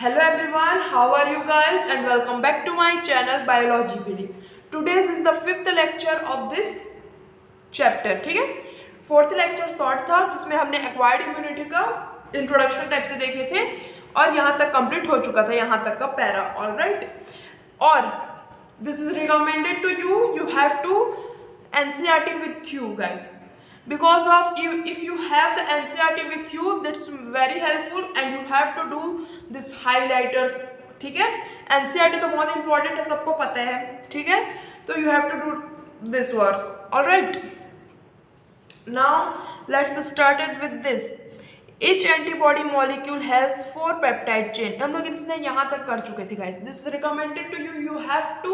Hello everyone, how are you guys and welcome back to my channel Biology Billy. Today's is the fifth lecture of this chapter. ठीक है, fourth lecture short था जिसमें हमने acquired immunity का introduction type से देखे थे और यहाँ तक कंप्लीट हो चुका था, यहाँ तक का पैरा. ऑलराइट, और this is recommended to you. You have to NCERT with you guys, because of if you have the NCERT with you, that's very helpful and you have to do this highlighters. ठीक है, NCERT तो बहुत important है, सबको पता है. ठीक है, तो you have to do this work. All right, now let's start it with this. Each antibody molecule has 4 peptide chain. हम लोग इसने यहाँ तक कर चुके थे guys. This is recommended to you. You have to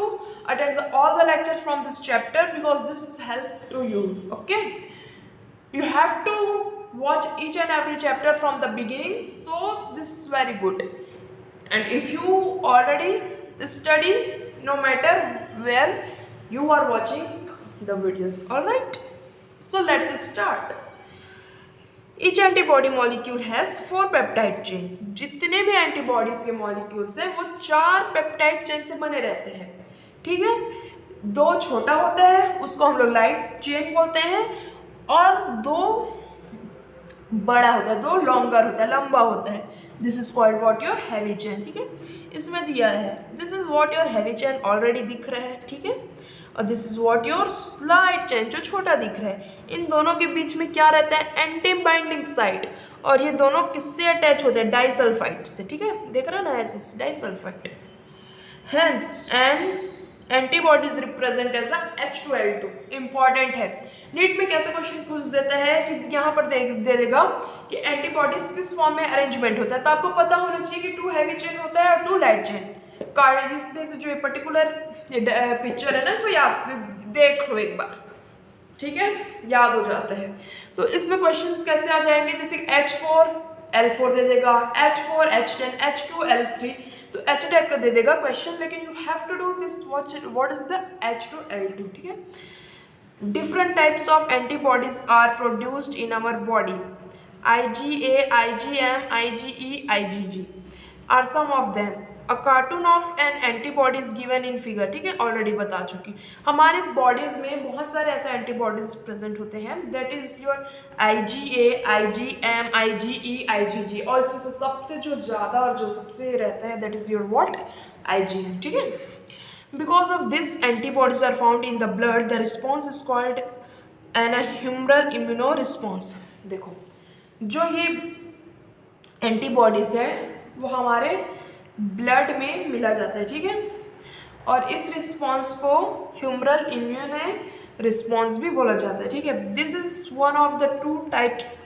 attend all the lectures from this chapter because this is help to you. Okay, you have to watch each and every chapter from the beginning, so this is very good. And if you already study, no matter where you are watching the videos. All right, so let's start. Each antibody molecule has 4 peptide chain. जितने भी antibodies के molecules हैं वो 4 peptide chain से बने रहते हैं. ठीक है, 2 छोटा होता है उसको हम लोग लाइट चेन बोलते हैं और 2 बड़ा होता है, 2 लॉन्गर होता है, लंबा होता है. This is called what your heavy chain. ठीक है, इसमें दिया है this is what your heavy chain already दिख रहा है. ठीक है, और this is what your slide chain जो छोटा दिख रहा है. इन दोनों के बीच में क्या रहता है? Anti binding site. और ये दोनों किससे अटैच होते हैं? डाइसल्फाइड से. ठीक है, देख रहे ना ऐसे disulfide. Hence and antibodies represent as H2L2. Important है. नीट में कैसे क्वेश्चन पूछ देता है कि यहाँ पर दे देगा कि एंटीबॉडीज किस फॉर्म में अरेंजमेंट होता है, तो आपको पता होना चाहिए कि 2 हैवी चेन होता है और 2 लाइट चेन. कार्ड इसमें से जो पर्टिकुलर पिक्चर है ना इसको याद देख लो एक बार. ठीक है, याद हो जाता है. तो इसमें क्वेश्चंस कैसे आ जाएंगे? जैसे H4L4 दे देगा, H4 H10 H2 L3, तो ऐसे टाइप का दे देगा क्वेश्चन. लेकिन you have to do this. What is the H2L2. ठीक है, different types of antibodies are produced in our body. IgA, IgM, IgE, IgG are some of them. A cartoon of an antibody is given in figure. ठीक है, already बता चुकी. हमारे bodies में बहुत सारे ऐसे एंटीबॉडीज प्रेजेंट होते हैं. That is your IgA, IgM, IgE, IgG. और इसमें से सबसे जो ज़्यादा और जो सबसे रहता है that is your what? IgM. ठीक है, because of this antibodies are found in the blood. The response is called an humoral immuno response. देखो, जो ये एंटीबॉडीज है वो हमारे ब्लड में मिला जाता है. ठीक है, और इस रिस्पॉन्स को ह्यूमरल इम्यून रिस्पॉन्स भी बोला जाता है. ठीक है, this is one of the 2 types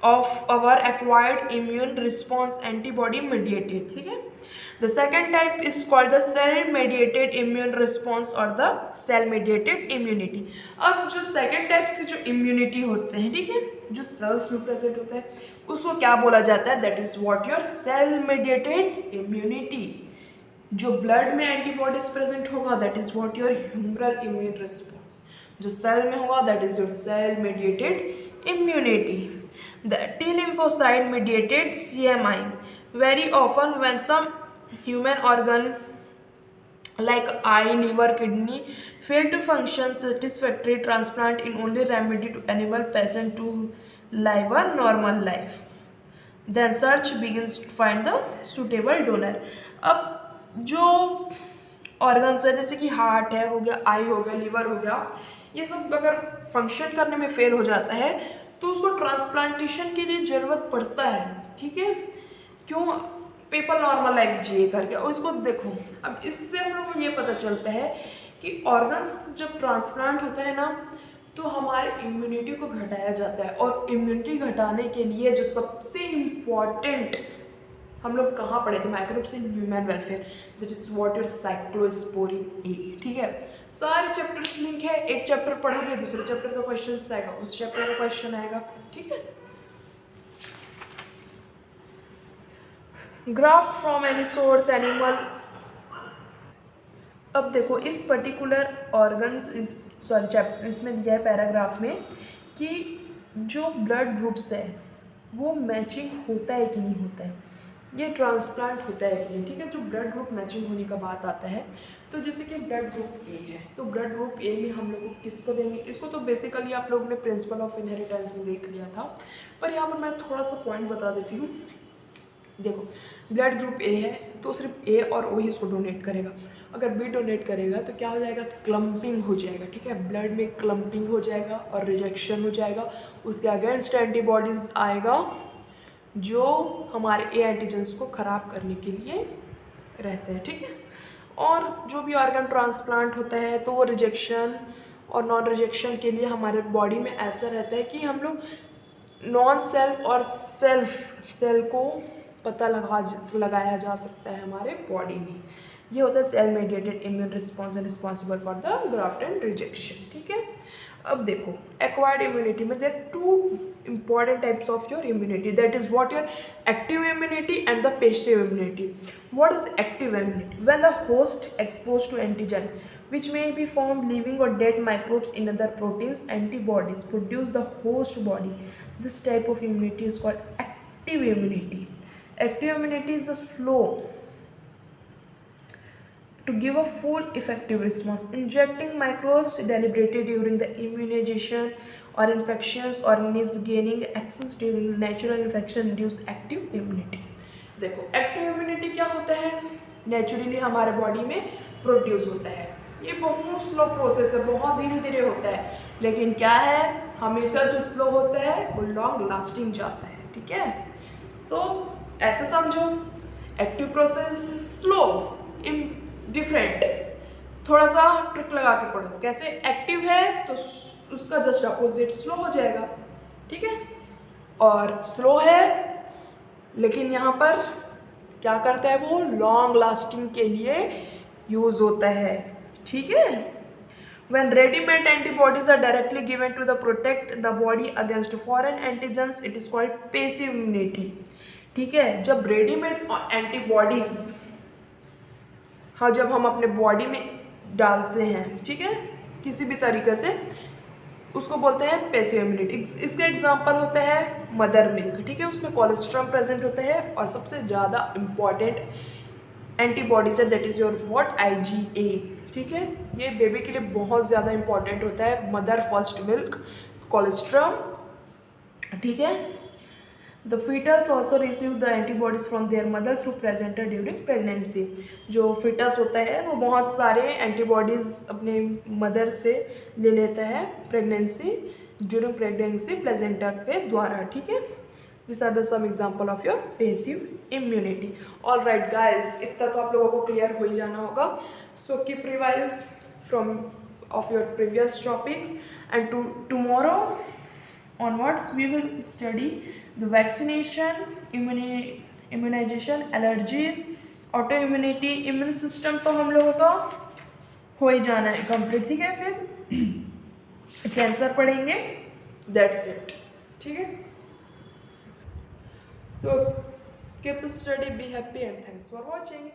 of our acquired immune response antibody mediated. ठीक है, the second type is called the cell mediated immune response और द सेल मेडिएटेड इम्यूनिटी. अब जो सेकेंड टाइप्स की जो इम्यूनिटी होते हैं, ठीक है, जो सेल्स में प्रेजेंट होता है उसको क्या बोला जाता है? That is what your cell mediated immunity. जो ब्लड में एंटीबॉडीज प्रेजेंट होगा that is what your humoral immune response. जो सेल में होगा that is your cell mediated immunity. The T lymphocyte mediated CMI. Very often when some human organ like eye, liver, kidney fail to function satisfactory, transplant in only remedy to enable patient to live a normal life. Then search begins to find the suitable donor. अब जो organs है जैसे कि heart है, हो गया आई हो गया, लिवर हो गया, ये सब अगर फंक्शन करने में फेल हो जाता है तो उसको ट्रांसप्लांटेशन के लिए ज़रूरत पड़ता है. ठीक है, क्यों? पीपल नॉर्मल लाइफ जिए करके. और इसको देखो, अब इससे हम लोग को ये पता चलता है कि ऑर्गन्स जब ट्रांसप्लांट होता है ना तो हमारे इम्यूनिटी को घटाया जाता है. और इम्यूनिटी घटाने के लिए जो सबसे इम्पॉर्टेंट हम लोग कहाँ पढ़े थे? Microbes in human welfare. That is what your cyclosporin A. ठीक है, सारे चैप्टर्स लिंक है. एक चैप्टर पढ़ोगे दूसरे चैप्टर का क्वेश्चन आएगा, उस चैप्टर का क्वेश्चन आएगा. ठीक है, graft from any source animal. अब देखो इस पर्टिकुलर ऑर्गन सॉरी चैप्टर इसमें दिया है पैराग्राफ में कि जो ब्लड ग्रुप्स है वो मैचिंग होता है कि नहीं होता है. ये ट्रांसप्लांट होता है कि नहीं, ठीक है। जो ब्लड ग्रुप मैचिंग होने का बात आता है, तो जैसे कि ब्लड ग्रुप ए है, तो ब्लड ग्रुप ए में हम लोग किसको देंगे, इसको तो बेसिकली आप लोगों ने प्रिंसिपल ऑफ इनहेरिटेंस में देख लिया था, पर यहाँ पर मैं थोड़ा सा पॉइंट बता देती हूँ। देखो, ब्लड ग्रुप ए है तो सिर्फ ए और ओ ही इसको डोनेट करेगा। अगर बी डोनेट करेगा तो क्या हो जाएगा, क्लम्पिंग हो जाएगा, ठीक है। ब्लड में क्लम्पिंग हो जाएगा और रिजेक्शन हो जाएगा, उसके अगेंस्ट एंटीबॉडीज आएगा जो हमारे ए एंटीजेंस को ख़राब करने के लिए रहते हैं, ठीक है। और जो भी ऑर्गन ट्रांसप्लांट होता है तो वो रिजेक्शन और नॉन रिजेक्शन के लिए हमारे बॉडी में ऐसा रहता है कि हम लोग नॉन सेल्फ और सेल को पता लगाया जा सकता है हमारे बॉडी में। ये होता है cell mediated immune response and responsible for the graft and rejection, ठीक है। अब देखो, एक्वायर्ड इम्यूनिटी में there two important types of your immunity, that is what your active immunity and the passive immunity. What is active immunity? When the host exposed to antigen which may be formed living or dead microbes in other proteins, antibodies produce the host body. This type of immunity is called active immunity. Active immunity is a slow to give a full effective response. Injecting microbes deliberately during the immunization or infections organism gaining access during natural infection induce active immunity. देखो, active immunity क्या होता है, naturally हमारे body में produce होता है। ये बहुत स्लो प्रोसेस है, बहुत धीरे धीरे होता है, लेकिन क्या है, हमेशा जो स्लो होता है वो लॉन्ग लास्टिंग जाता है, ठीक है। तो ऐसे समझो, एक्टिव प्रोसेस स्लो डिफरेंट, थोड़ा सा ट्रिक लगा के पढ़ो। कैसे, एक्टिव है तो उसका जस्ट अपोजिट स्लो हो जाएगा, ठीक है। और स्लो है लेकिन यहाँ पर क्या करता है, वो लॉन्ग लास्टिंग के लिए यूज होता है, ठीक है। When ready-made antibodies are directly given to the protect the body against foreign antigens, it is called passive immunity, ठीक है। जब रेडीमेड एंटीबॉडीज, हाँ, जब हम अपने बॉडी में डालते हैं, ठीक है, किसी भी तरीके से, उसको बोलते हैं पैसिव इम्यूनिटी। इसका एग्जांपल होता है मदर मिल्क, ठीक है, उसमें कोलेस्ट्रॉल प्रेजेंट होता है और सबसे ज़्यादा इम्पॉर्टेंट एंटीबॉडीज है, that is your what, IgA, ठीक है। ये बेबी के लिए बहुत ज़्यादा इंपॉर्टेंट होता है, मदर फर्स्ट मिल्क, कोलेस्ट्रॉल, ठीक है। The fetus also receive the antibodies from their mother through placenta during pregnancy. जो fetus होता है वो बहुत सारे antibodies अपने मदर से ले लेता है during pregnancy placenta के द्वारा, ठीक है। These are the some example of your passive immunity. All right guys, इतना तो आप लोगों को clear हो ही जाना होगा. So keep revise from of your previous topics, and tomorrow onwards we will study the vaccination, immunization, allergies, autoimmunity, immune system तो हम लोगों का हो ही जाना है कंप्लीट, ठीक है। फिर कैंसर पढ़ेंगे, दैट्स इट, ठीक है। So keep study, be happy and thanks for watching.